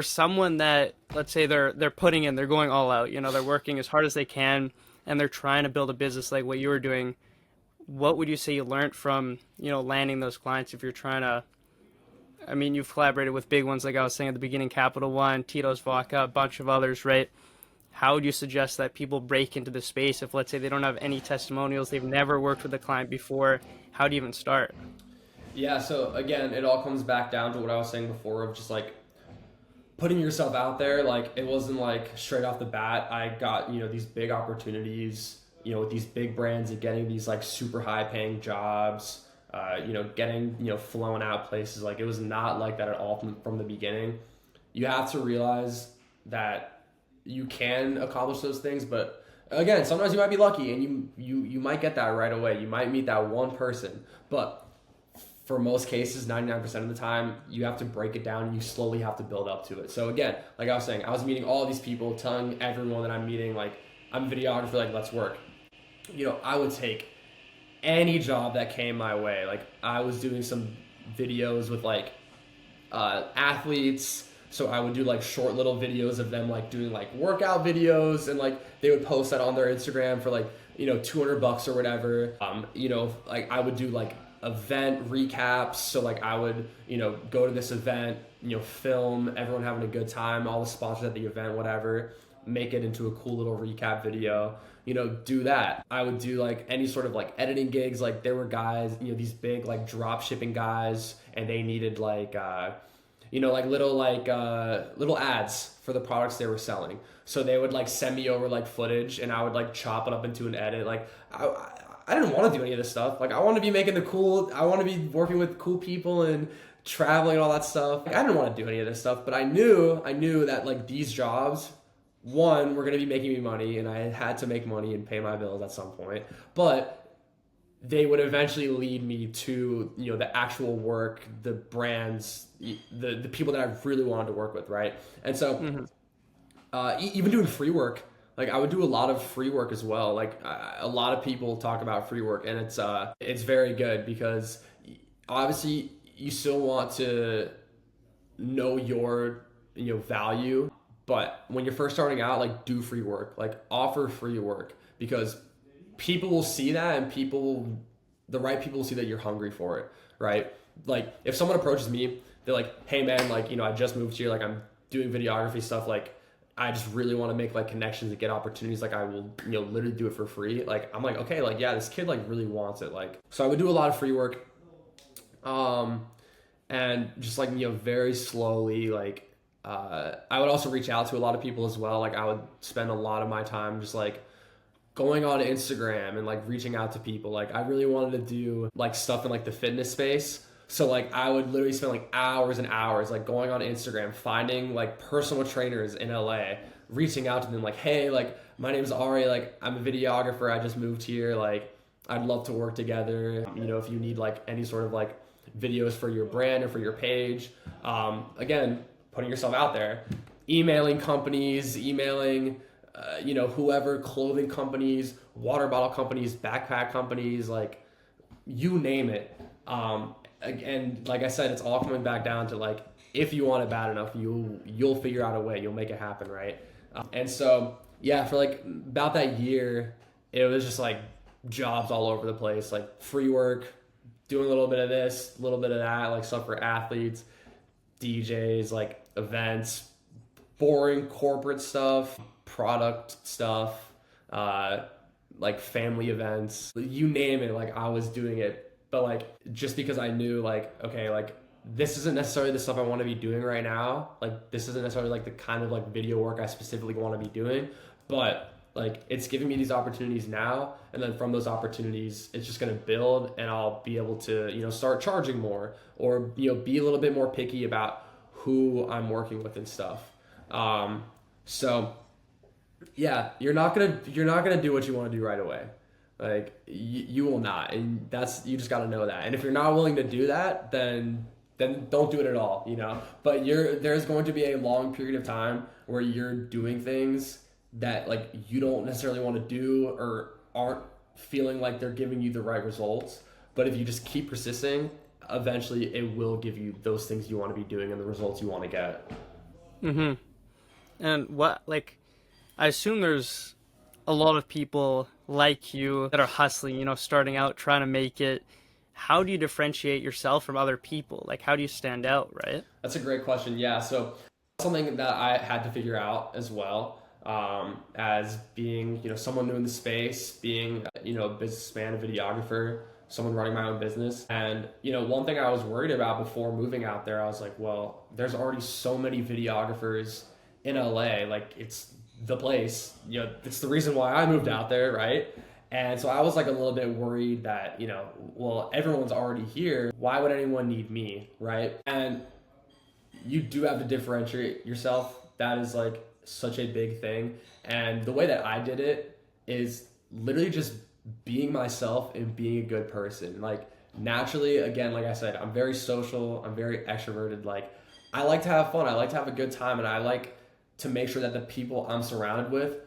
For someone that, let's say they're putting in, they're going all out, they're working as hard as they can and they're trying to build a business like what you were doing, what would you say you learned from, landing those clients if you're trying to, I mean, you've collaborated with big ones like I was saying at the beginning, Capital One, Tito's Vodka, a bunch of others, right? How would you suggest that people break into the space if, let's say, they don't have any testimonials, they've never worked with a client before? How do you even start? Yeah, so again, it all comes back down to what I was saying before of just like putting yourself out there. Like it wasn't like straight off the bat I got, these big opportunities, with these big brands and getting these like super high paying jobs, getting, flown out places. Like it was not like that at all from the beginning. You have to realize that you can accomplish those things, but again, sometimes you might be lucky and you might get that right away. You might meet that one person, but for most cases, 99% of the time, you have to break it down and you slowly have to build up to it. So again, like I was saying, I was meeting all these people, telling everyone that I'm meeting, like, I'm a videographer, like, let's work. I would take any job that came my way. Like, I was doing some videos with, like, athletes. So I would do, like, short little videos of them, like, doing, like, workout videos. And, like, they would post that on their Instagram for, like, $200 or whatever. Like, I would do, like, event recaps. So like I would, go to this event, film everyone having a good time, all the sponsors at the event, whatever, make it into a cool little recap video, do that. I would do like any sort of like editing gigs. Like there were guys, these big like drop shipping guys, and they needed like, like little ads for the products they were selling. So they would like send me over like footage and I would like chop it up into an edit. Like I didn't want to do any of this stuff. Like I want to be I want to be working with cool people and traveling and all that stuff. Like, I didn't want to do any of this stuff, but I knew that like these jobs, one, were going to be making me money and I had to make money and pay my bills at some point, but they would eventually lead me to, the actual work, the brands, the people that I really wanted to work with. Right. And so, even doing free work, like I would do a lot of free work as well. Like a lot of people talk about free work, and it's very good because obviously you still want to know your value, but when you're first starting out, like do free work, like offer free work, because people will see that and the right people will see that you're hungry for it, right? Like if someone approaches me, they're like, hey man, like I just moved here, like I'm doing videography stuff, like I just really want to make like connections and get opportunities. Like I will, literally do it for free. Like I'm like, okay, like yeah, this kid like really wants it. Like so I would do a lot of free work, and just like very slowly. Like I would also reach out to a lot of people as well. Like I would spend a lot of my time just like going on Instagram and like reaching out to people. Like I really wanted to do like stuff in like the fitness space. So like I would literally spend like hours and hours like going on Instagram, finding like personal trainers in LA, reaching out to them like, hey, like my name's Ari, like I'm a videographer, I just moved here, like I'd love to work together. If you need like any sort of like videos for your brand or for your page, again, putting yourself out there, emailing companies, whoever, clothing companies, water bottle companies, backpack companies, like you name it. And like I said, it's all coming back down to like, if you want it bad enough, you'll figure out a way, you'll make it happen, right? And so, yeah, for like about that year, it was just like jobs all over the place, like free work, doing a little bit of this, a little bit of that, like stuff for athletes, DJs, like events, boring corporate stuff, product stuff, like family events, you name it, like I was doing it. But like, just because I knew like, okay, like this isn't necessarily the stuff I want to be doing right now. Like this isn't necessarily like the kind of like video work I specifically want to be doing, but like it's giving me these opportunities now. And then from those opportunities, it's just going to build and I'll be able to, start charging more or, be a little bit more picky about who I'm working with and stuff. So yeah, you're not going to do what you want to do right away. Like you will not, and you just got to know that. And if you're not willing to do that, then don't do it at all, But there's going to be a long period of time where you're doing things that like you don't necessarily want to do or aren't feeling like they're giving you the right results. But if you just keep persisting, eventually it will give you those things you want to be doing and the results you want to get. Mm-hmm. And what, like, I assume there's a lot of people like you that are hustling, starting out, trying to make it. How do you differentiate yourself from other people? Like, how do you stand out, right? That's a great question. Yeah, so something that I had to figure out as well, as being someone new in the space, being a businessman, a videographer, someone running my own business. And one thing I was worried about before moving out there, I was like, well, there's already so many videographers in LA. Like, it's the place. It's the reason why I moved out there, right? And so I was like a little bit worried that, well, everyone's already here. Why would anyone need me, right? And you do have to differentiate yourself. That is like such a big thing. And the way that I did it is literally just being myself and being a good person. Like, naturally, again, like I said, I'm very social, I'm very extroverted. Like, I like to have fun, I like to have a good time, and I like to make sure that the people I'm surrounded with,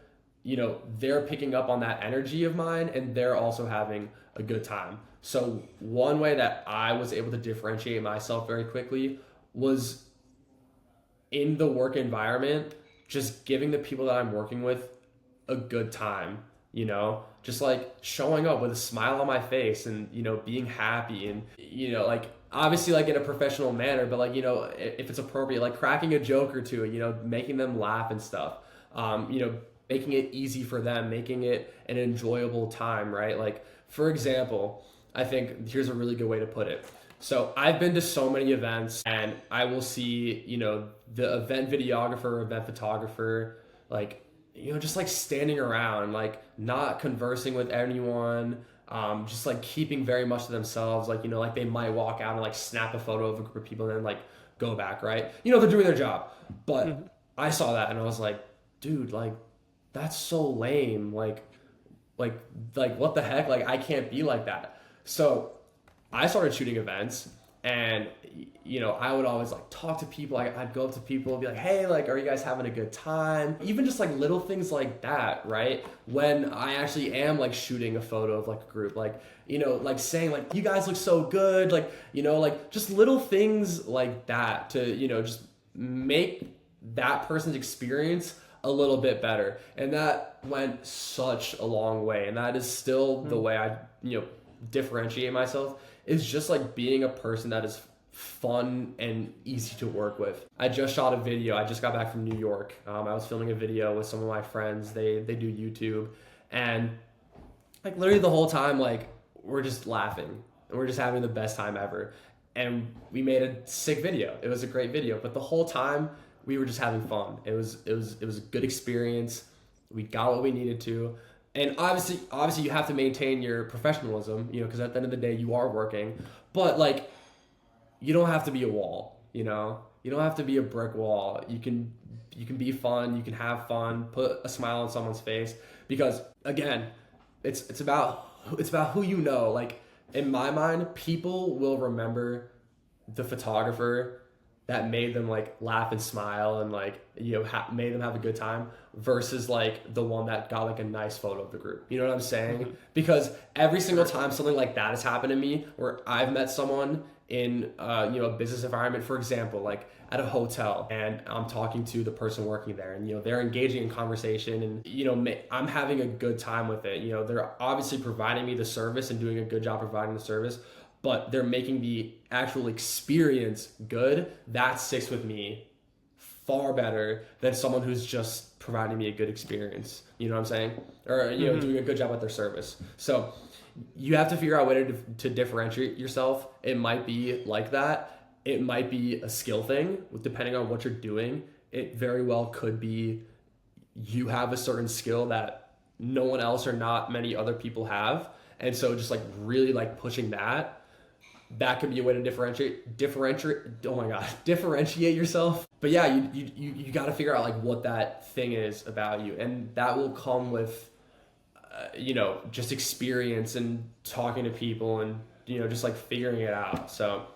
they're picking up on that energy of mine and they're also having a good time. So one way that I was able to differentiate myself very quickly was in the work environment, just giving the people that I'm working with a good time, just like showing up with a smile on my face and, being happy and, like obviously like in a professional manner, but like, if it's appropriate, like cracking a joke or two, making them laugh and stuff, making it easy for them, making it an enjoyable time, right? Like, for example, I think here's a really good way to put it. So I've been to so many events and I will see, the event videographer, event photographer, like, just like standing around, like not conversing with anyone, just like keeping very much to themselves. Like, like they might walk out and like snap a photo of a group of people and then like go back, right? They're doing their job. Mm-hmm. But I saw that and I was like, dude, like that's so lame. Like, what the heck? Like, I can't be like that. So I started shooting events and, I would always like talk to people. I'd go up to people and be like, hey, like, are you guys having a good time? Even just like little things like that, right? When I actually am like shooting a photo of like a group, like, like saying like, you guys look so good. Like, like just little things like that to, just make that person's experience a little bit better. And that went such a long way. And that is still the way I, differentiate myself, is just like being a person that is fun and easy to work with. I just shot a video. I just got back from New York. I was filming a video with some of my friends. They do YouTube, and like literally the whole time, like we're just laughing and we're just having the best time ever. And we made a sick video. It was a great video, but the whole time we were just having fun. It was a good experience. We got what we needed to. And obviously you have to maintain your professionalism, because at the end of the day you are working, but like you don't have to be a wall, you don't have to be a brick wall. You can be fun, you can have fun, put a smile on someone's face, because again, it's about who you know. Like, in my mind, people will remember the photographer that made them like laugh and smile and like made them have a good time, versus like the one that got like a nice photo of the group. You know what I'm saying? Mm-hmm. Because every single time something like that has happened to me, where I've met someone in a business environment, for example, like at a hotel, and I'm talking to the person working there, and they're engaging in conversation, and I'm having a good time with it. They're obviously providing me the service and doing a good job providing the service, but they're making the actual experience good. That sticks with me far better than someone who's just providing me a good experience. You know what I'm saying? Or, doing a good job at their service. So you have to figure out a way to differentiate yourself. It might be like that. It might be a skill thing, depending on what you're doing. It very well could be you have a certain skill that no one else or not many other people have. And so just like really like pushing that could be a way to differentiate yourself. But yeah, you got to figure out like what that thing is about you, and that will come with just experience and talking to people and just like figuring it out. So